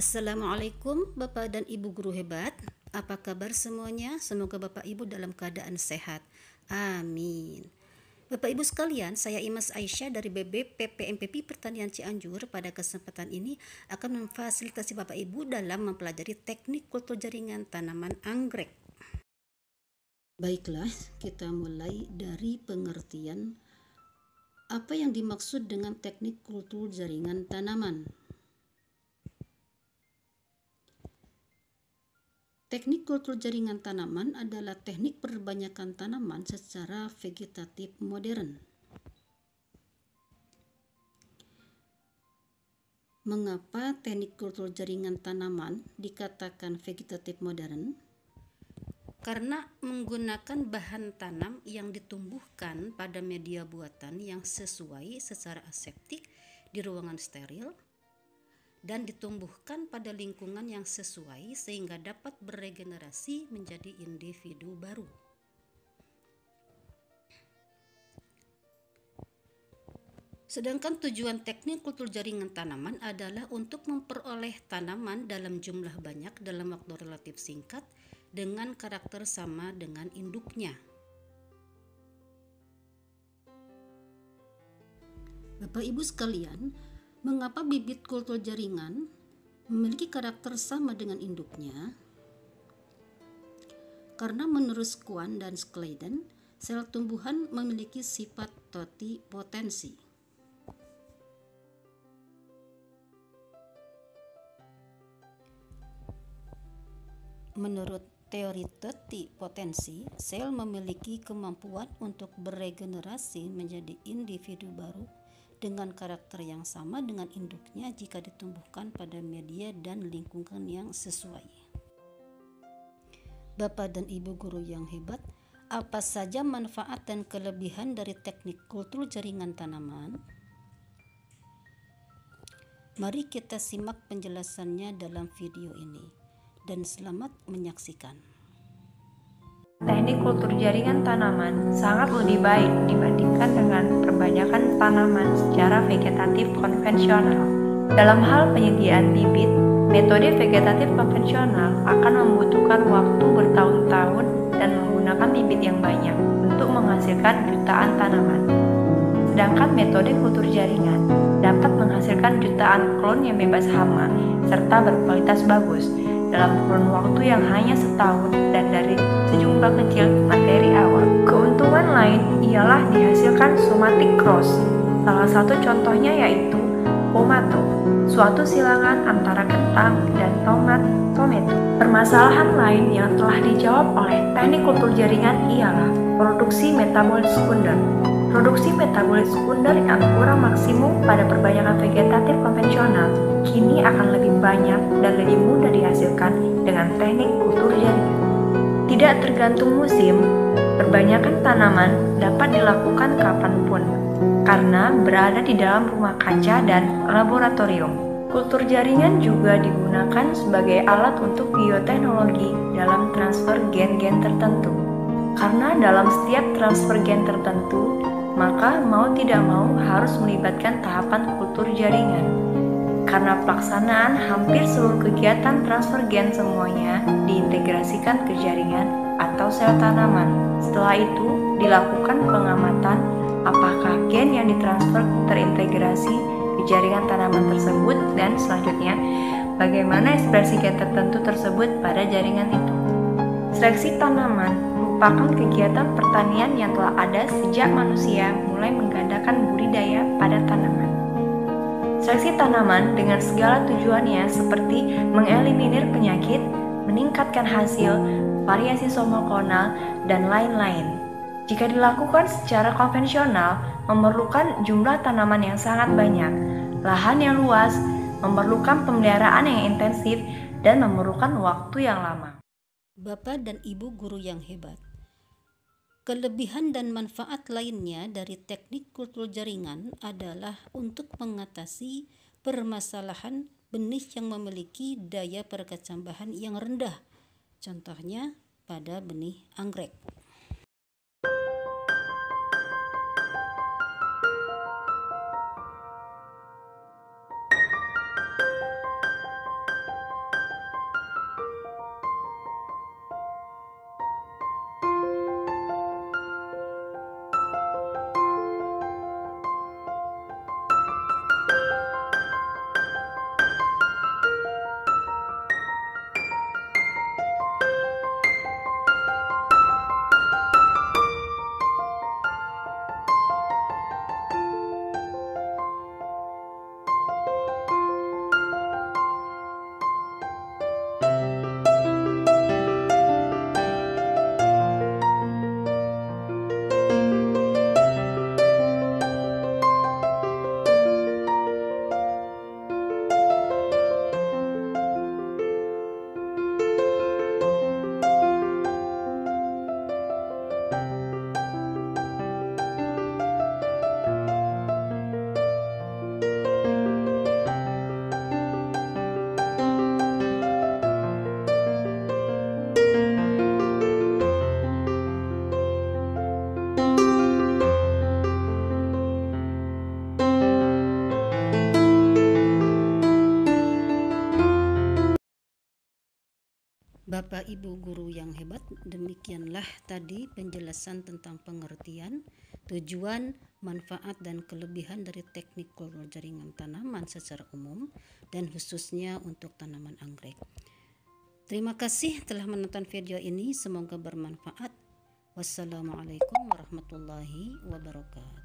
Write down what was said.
Assalamualaikum Bapak dan Ibu guru hebat. Apa kabar semuanya? Semoga Bapak Ibu dalam keadaan sehat. Amin. Bapak Ibu sekalian, saya Imas Aisyah dari BBPPMPP Pertanian Cianjur pada kesempatan ini akan memfasilitasi Bapak Ibu dalam mempelajari teknik kultur jaringan tanaman anggrek. Baiklah, kita mulai dari pengertian apa yang dimaksud dengan teknik kultur jaringan tanaman. Teknik kultur jaringan tanaman adalah teknik perbanyakan tanaman secara vegetatif modern. Mengapa teknik kultur jaringan tanaman dikatakan vegetatif modern? Karena menggunakan bahan tanam yang ditumbuhkan pada media buatan yang sesuai secara aseptik di ruangan steril dan ditumbuhkan pada lingkungan yang sesuai sehingga dapat beregenerasi menjadi individu baru. Sedangkan tujuan teknik kultur jaringan tanaman adalah untuk memperoleh tanaman dalam jumlah banyak dalam waktu relatif singkat dengan karakter sama dengan induknya. Bapak Ibu sekalian, mengapa bibit kultur jaringan memiliki karakter sama dengan induknya? Karena menurut Schwann dan Schleiden, sel tumbuhan memiliki sifat totipotensi. Menurut teori totipotensi, sel memiliki kemampuan untuk beregenerasi menjadi individu baru dengan karakter yang sama dengan induknya jika ditumbuhkan pada media dan lingkungan yang sesuai. Bapak dan Ibu guru yang hebat, apa saja manfaat dan kelebihan dari teknik kultur jaringan tanaman? Mari kita simak penjelasannya dalam video ini, dan selamat menyaksikan. Teknik kultur jaringan tanaman sangat lebih baik dibandingkan dengan perbanyakan tanaman secara vegetatif konvensional. Dalam hal penyediaan bibit, metode vegetatif konvensional akan membutuhkan waktu bertahun-tahun dan menggunakan bibit yang banyak untuk menghasilkan jutaan tanaman. Sedangkan metode kultur jaringan dapat menghasilkan jutaan klon yang bebas hama serta berkualitas bagus dalam kurun waktu yang hanya setahun dan dari sejumlah kecil materi awal. Keuntungan lain ialah dihasilkan somatic cross. Salah satu contohnya yaitu pomato, suatu silangan antara kentang dan tomato. Permasalahan lain yang telah dijawab oleh teknik kultur jaringan ialah produksi metabolit sekunder. Produksi metabolit sekunder yang kurang maksimum pada perbanyakan vegetatif konvensional kini akan lebih banyak dan lebih mudah dihasilkan dengan teknik kultur jaringan. Tidak tergantung musim, perbanyakan tanaman dapat dilakukan kapanpun karena berada di dalam rumah kaca dan laboratorium. Kultur jaringan juga digunakan sebagai alat untuk bioteknologi dalam transfer gen-gen tertentu. Karena dalam setiap transfer gen tertentu, maka mau tidak mau harus melibatkan tahapan kultur jaringan. Karena pelaksanaan hampir seluruh kegiatan transfer gen semuanya diintegrasikan ke jaringan atau sel tanaman. Setelah itu dilakukan pengamatan apakah gen yang ditransfer terintegrasi ke jaringan tanaman tersebut dan selanjutnya bagaimana ekspresi gen tertentu tersebut pada jaringan itu. Seleksi tanaman merupakan kegiatan pertanian yang telah ada sejak manusia mulai menggandakan budidaya pada tanaman. Seleksi tanaman dengan segala tujuannya seperti mengeliminir penyakit, meningkatkan hasil, variasi somoklonal, dan lain-lain. Jika dilakukan secara konvensional, memerlukan jumlah tanaman yang sangat banyak, lahan yang luas, memerlukan pemeliharaan yang intensif, dan memerlukan waktu yang lama. Bapak dan Ibu guru yang hebat, kelebihan dan manfaat lainnya dari teknik kultur jaringan adalah untuk mengatasi permasalahan benih yang memiliki daya perkecambahan yang rendah, contohnya pada benih anggrek. Bapak Ibu guru yang hebat, demikianlah tadi penjelasan tentang pengertian, tujuan, manfaat dan kelebihan dari teknik kultur jaringan tanaman secara umum dan khususnya untuk tanaman anggrek. Terima kasih telah menonton video ini, semoga bermanfaat. Wassalamualaikum warahmatullahi wabarakatuh.